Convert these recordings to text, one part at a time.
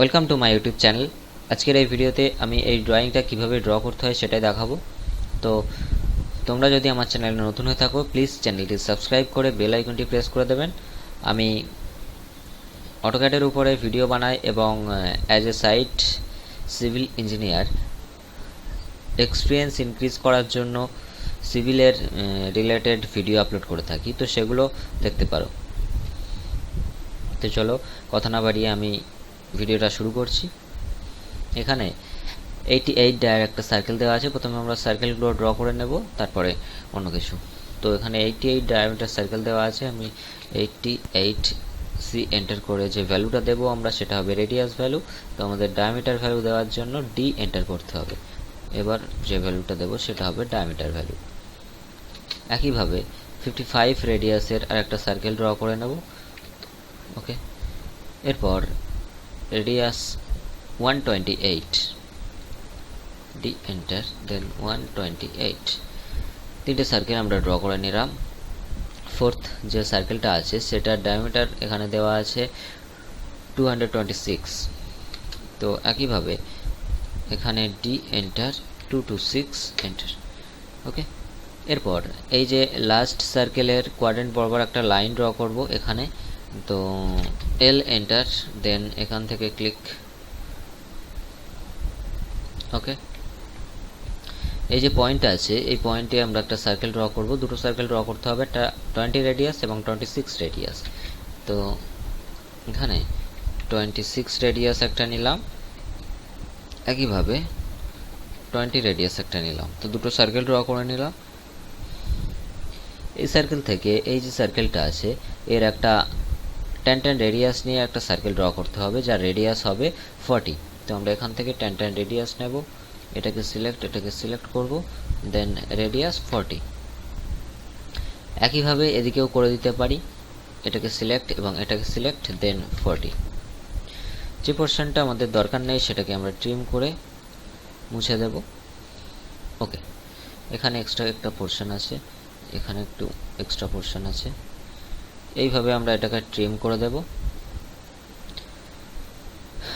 Welcome to my YouTube channel. আজকের এই ভিডিওতে আমি এই ড্রয়িংটা কিভাবে ড্র করতে হয় সেটাই দেখাবো। তো তোমরা যদি আমার চ্যানেলে নতুন হয়ে থাকো প্লিজ চ্যানেলটি সাবস্ক্রাইব করে বেল আইকনটি প্রেস করে দেবেন। আমি অটোক্যাডের উপরে ভিডিও বানাই এবং as a site civil engineer experience increase করার জন্য সিভিলের রিলেটেড ভিডিও আপলোড করে থাকি, তো সেগুলো দেখতে পারো। তো চলো কথা না বাড়িয়ে আমি ভিডিওটা শুরু করছি। এখানে 88 ডায়ার একটা সার্কেল দেওয়া আছে। প্রথমে আমরা সার্কেলগুলো ড্র করে নেব, তারপরে অন্য কিছু। তো এখানে 88 ডায়ামিটার সার্কেল দেওয়া আছে। আমি 88 সি এন্টার করে যে ভ্যালুটা দেবো আমরা সেটা হবে রেডিয়াস ভ্যালু। তো আমাদের ডায়ামিটার ভ্যালু দেওয়ার জন্য ডি এন্টার করতে হবে। এবার যে ভ্যালুটা দেবো সেটা হবে ডায়ামিটার ভ্যালু। একইভাবে 55 রেডিয়াসের আর একটা সার্কেল ড্র করে নেব। ওকে, এরপর রেডিয়াস 128 ডি এন্টার, দেন 128। তিনটে সার্কেল আমরা ড্র করে নিলাম। ফোর্থ যে সার্কেলটা আছে সেটার ডায়ামিটার এখানে দেওয়া আছে 226। তো একইভাবে এখানে ডি এন্টার 226 এন্টার। ওকে, এরপর এই যে লাস্ট সার্কেলের কোয়াড্রেন্ট বরাবর একটা লাইন ড্র করব এখানে। তো এল এন্টার, দেন এখান থেকে ক্লিক। ওকে, এই যে পয়েন্ট আছে এই পয়েন্টে আমরা একটা সার্কেল ড্র করব। দুটো সার্কেল ড্র করতে হবে, একটা 20 রেডিয়াস এবং 26 রেডিয়াস। তো এখানে 26 রেডিয়াস একটা নিলাম, একইভাবে 20 রেডিয়াস একটা নিলাম। তো দুটো সার্কেল ড্র করে নিলাম। এই সার্কেল থেকে এই যে সার্কেলটা আছে এর একটা 10 রেডিয়াস নিয়ে একটা সার্কেল ড্র করতে হবে যার রেডিয়াস হবে 40। তো আমরা এখান থেকে 10 রেডিয়াস নেব, এটাকে সিলেক্ট করব, দেন রেডিয়াস 40। একইভাবে এদিকেও করে দিতে পারি, এটাকে সিলেক্ট এবং এটাকে সিলেক্ট, দেন 40। যে পোর্শনটা আমাদের দরকার নেই সেটাকে আমরা ট্রিম করে মুছে দেব। ওকে, এখানে এক্সট্রা একটা পোর্শন আছে, এখানে একটু এক্সট্রা পোর্শন আছে। এইভাবে আমরা এটাকে ট্রিম করে দেব।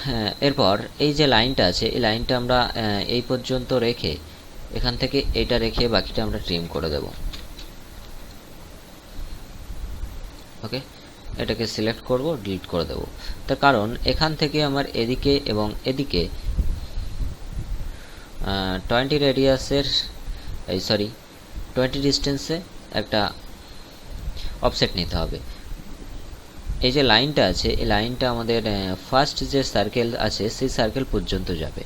হ্যাঁ, এরপর এই যে লাইনটা আছে এই লাইনটা আমরা এই পর্যন্ত রেখে এখান থেকে এটা রেখে বাকিটা আমরা ট্রিম করে দেব। ওকে, এটাকে সিলেক্ট করব, ডিলিট করে দেব। তার কারণ এখান থেকে আমার এদিকে এবং এদিকে 20 রেডিয়াসের 20 ডিস্টেন্সে একটা অফসেট নিতে হবে। এই যে লাইনটা আছে এই লাইনটা আমাদের ফার্স্ট যে সার্কেল আছে সেই সার্কেল পর্যন্ত যাবে।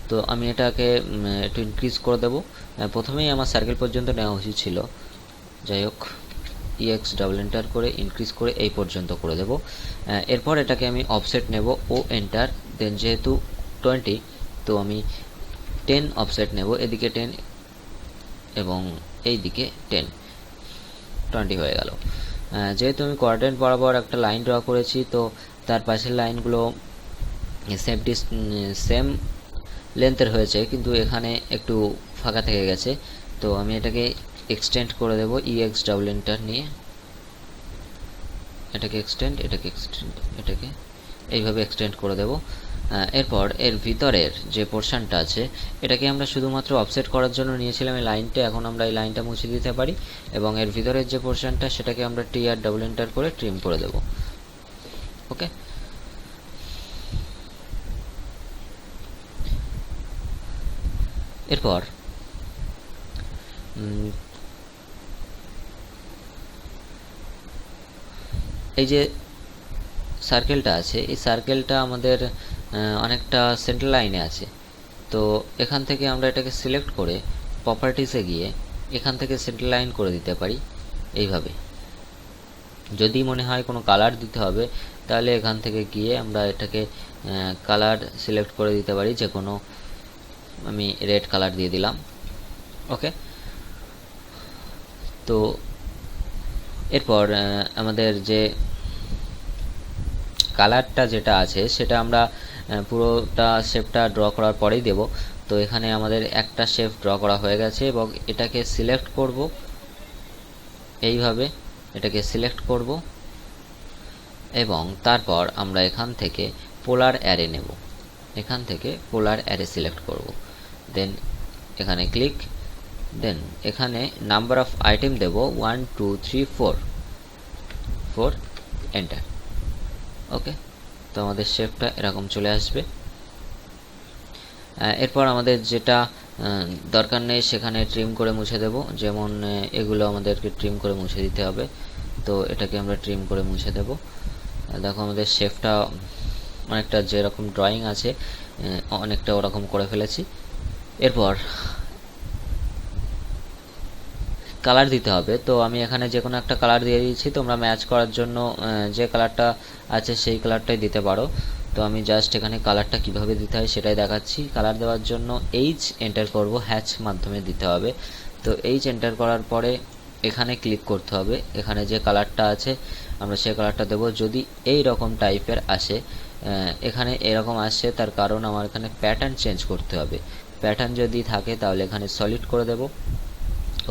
তো আমি এটাকে একটু ইনক্রিজ করে দেব। প্রথমেই আমার সার্কেল পর্যন্ত নেওয়া উচিত ছিল, যাই হোক EX ডাবল এন্টার করে ইনক্রিজ করে এই পর্যন্ত করে দেব। এরপর এটাকে আমি অফসেট নেব, ও এন্টার, দেন যেহেতু 20 তো আমি 10 অফসেট নেব, এদিকে 10 এবং এই দিকে 10, 20 হয়ে গেল। যেহেতু আমি কোয়াড্রেন্ট বরাবর একটা লাইন ড্র করেছি তো তার পাশের লাইনগুলো সেম লেন্থের হয়েছে, কিন্তু এখানে একটু ফাঁকা থেকে গেছে। তো আমি এটাকে এক্সটেন্ড করে দেব, EX ডাবল এন্টার নিয়ে এটাকে এক্সটেন্ড, এটাকে এইভাবে এক্সটেন্ড করে দেব। এরপর এর ভিতরের যে পোর্শনটা আছে এটাকে আমরা শুধুমাত্র অফসেট করার জন্য নিয়েছিলাম এই লাইনটা, এখন আমরা এই লাইনটা মুছে দিতে পারি এবং এর ভিতরের যে পোর্শনটা সেটাকে আমরা TR ডাবল এন্টার করে ট্রিম করে দেব। ওকে, এরপর এই যে সার্কেলটা আছে এই সার্কেলটা আমাদের অনেকটা সেন্টার লাইনে আছে। তো এখান থেকে আমরা এটাকে সিলেক্ট করে প্রপার্টিসে গিয়ে এখান থেকে সেন্টার লাইন করে দিতে পারি এইভাবে। যদি মনে হয় কোনো কালার দিতে হবে তাহলে এখান থেকে গিয়ে আমরা এটাকে কালার সিলেক্ট করে দিতে পারি, যে কোনো আমি রেড কালার দিয়ে দিলাম। ওকে, তো এরপর আমাদের যে কালারটা যেটা আছে সেটা আমরা পুরোটা শেপটা ড্র করার পরেই দেব। তো এখানে আমাদের একটা শেপ ড্র করা হয়ে গেছে এবং এটাকে সিলেক্ট করব, এইভাবে এটাকে সিলেক্ট করব এবং তারপর আমরা এখান থেকে পোলার অ্যারে নেব, এখান থেকে পোলার অ্যারে সিলেক্ট করব, দেন এখানে ক্লিক, দেন এখানে নাম্বার অফ আইটেম দেব 1 2 3 4 এন্টার। ওকে, তো আমাদের শেপটা এরকম চলে আসবে। এরপর আমাদের যেটা দরকার নেই সেখানে ট্রিম করে মুছে দেব, যেমন এগুলো আমাদেরকে ট্রিম করে মুছে দিতে হবে, তো এটাকে আমরা ট্রিম করে মুছে দেব। দেখো আমাদের শেপটা অনেকটা যেরকম ড্রয়িং আছে অনেকটা ওরকম করে ফেলেছি। এরপর কালার দিতে হবে, তো আমি এখানে যে কোনো একটা কালার দিয়ে দিয়েছি, তোমরা ম্যাচ করার জন্য যে কালারটা আছে সেই কালারটাই দিতে পারো। তো আমি জাস্ট এখানে কালারটা কিভাবে দিতে হয় সেটাই দেখাচ্ছি। কালার দেওয়ার জন্য এইচ এন্টার করব, হ্যাচ মাধ্যমে দিতে হবে। তো এইচ এন্টার করার পরে এখানে ক্লিক করতে হবে, এখানে যে কালারটা আছে আমরা সেই কালারটা দেবো। যদি এই রকম টাইপের আসে, এখানে এরকম আসছে তার কারণ আমার এখানে প্যাটার্ন চেঞ্জ করতে হবে। প্যাটার্ন যদি থাকে তাহলে এখানে সলিড করে দেব।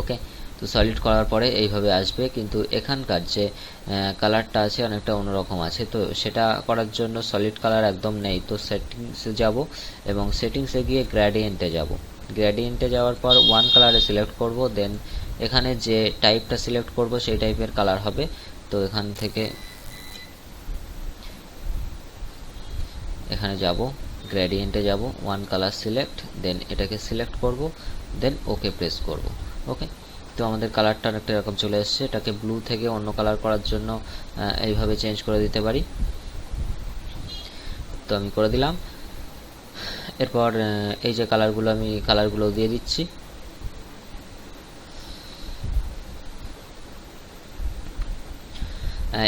ওকে, তো সলিড করার পরে এইভাবে আসবে, কিন্তু এখানকার যে কালারটা আছে অনেকটা অন্যরকম আছে, তো সেটা করার জন্য সলিড কালার একদম নেই। তো সেটিংসে যাব এবং সেটিংসে গিয়ে গ্রেডিয়েন্টে যাব। গ্রেডিয়েন্টে যাওয়ার পর ওয়ান কালারে সিলেক্ট করব, দেন এখানে যে টাইপটা সিলেক্ট করব সেই টাইপের কালার হবে। তো এখান থেকে এখানে যাব, গ্রেডিয়েন্টে যাব, ওয়ান কালার সিলেক্ট, দেন এটাকে সিলেক্ট করব, দেন ওকে প্রেস করব। ওকে, তো আমাদের কালারটা একটা এরকম চলে এসছে। এটাকে ব্লু থেকে অন্য কালার করার জন্য এইভাবে চেঞ্জ করে দিতে পারি, তো আমি করে দিলাম। এরপর এই যে কালারগুলো আমি কালারগুলো দিয়ে দিচ্ছি।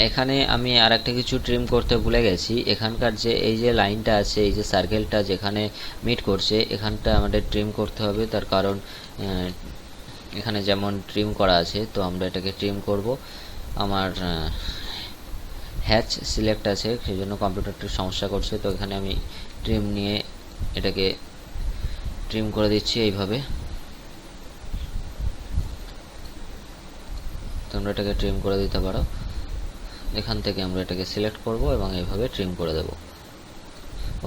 এখানে আমি আর একটা কিছু ট্রিম করতে ভুলে গেছি, এখানকার যে এই যে লাইনটা আছে, এই যে সার্কেলটা যেখানে মিট করছে এখানটা আমাদের ট্রিম করতে হবে। তার কারণ এখানে যেমন ট্রিম করা আছে, তো আমরা এটাকে ট্রিম করব। আমার হ্যাচ সিলেক্ট আছে সেই জন্য কম্পিউটারটা সমস্যা করছে, তো এখানে আমি ট্রিম নিয়ে এটাকে ট্রিম করে দিচ্ছি এইভাবে। তোমরা এটাকে ট্রিম করে দিতে পারো। এখান থেকে আমরা এটাকে সিলেক্ট করব এবং এইভাবে ট্রিম করে দেব।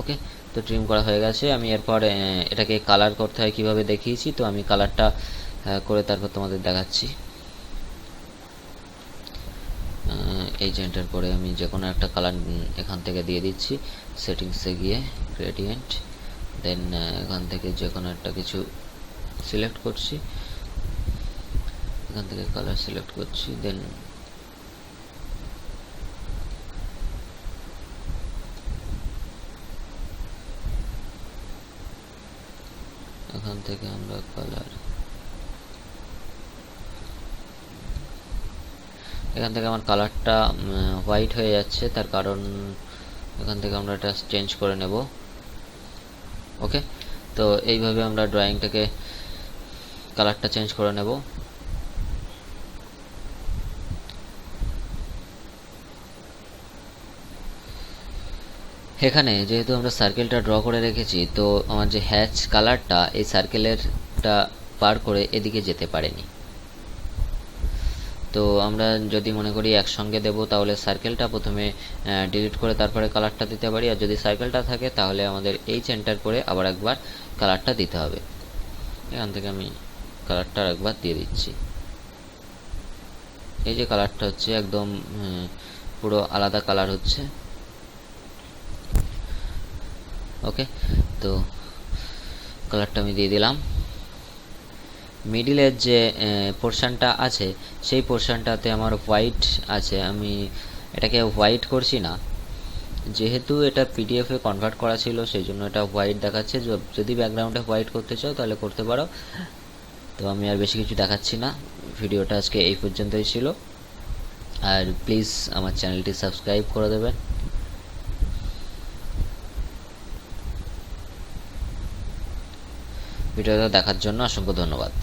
ওকে, তো ট্রিম করা হয়ে গেছে। আমি এরপর এটাকে কালার করতে হয় কিভাবে দেখিয়েছি, তো আমি কালারটা করে তারপর তোমাদের দেখাচ্ছি। এই যে এন্টার করে আমি যে কোনো একটা কালার এখান থেকে দিয়ে দিচ্ছি, সেটিংসে গিয়ে গ্রেডিয়েন্ট, দেন এখান থেকে যে কোনো একটা কিছু সিলেক্ট করছি, এখান থেকে কালার সিলেক্ট করছি, দেন এখান থেকে আমরা কালার, এখান থেকে আমার কালারটা হোয়াইট হয়ে যাচ্ছে, তার কারণ এখান থেকে আমরা এটা চেঞ্জ করে নেব। ওকে, তো এইভাবে আমরা ড্রয়িংটাকে কালারটা চেঞ্জ করে নেব। এখানে যেহেতু আমরা সার্কেলটা ড্র করে রেখেছি, তো আমার যে হ্যাচ কালারটা এই সার্কেলেরটা পার করে এদিকে যেতে পারেনি। তো আমরা যদি মনে করি একসঙ্গে দেব তাহলে সার্কেলটা প্রথমে ডিলিট করে তারপরে কালারটা দিতে পারি, আর যদি সার্কেলটা থাকে তাহলে আমাদের এইচ এন্টার করে আবার একবার কালারটা দিতে হবে। এখান থেকে আমি কালারটা একবার দিয়ে দিচ্ছি। এই যে কালারটা হচ্ছে একদম পুরো আলাদা কালার হচ্ছে। ওকে, তো কালারটা আমি দিয়ে দিলাম। মিডিলের যে পোর্শনটা আছে সেই পোর্শনটাতে আমার হোয়াইট আছে, আমি এটাকে হোয়াইট করছি না, যেহেতু এটা পিডিএফে কনভার্ট করা ছিল সেই জন্য এটা হোয়াইট দেখাচ্ছে। যদি ব্যাকগ্রাউন্ডে হোয়াইট করতে চাও তাহলে করতে পারো। তো আমি আর বেশি কিছু দেখাচ্ছি না, ভিডিওটা আজকে এই পর্যন্তই ছিল। আর প্লিজ আমার চ্যানেলটি সাবস্ক্রাইব করে দেবেন। ভিডিওটা দেখার জন্য অসংখ্য ধন্যবাদ।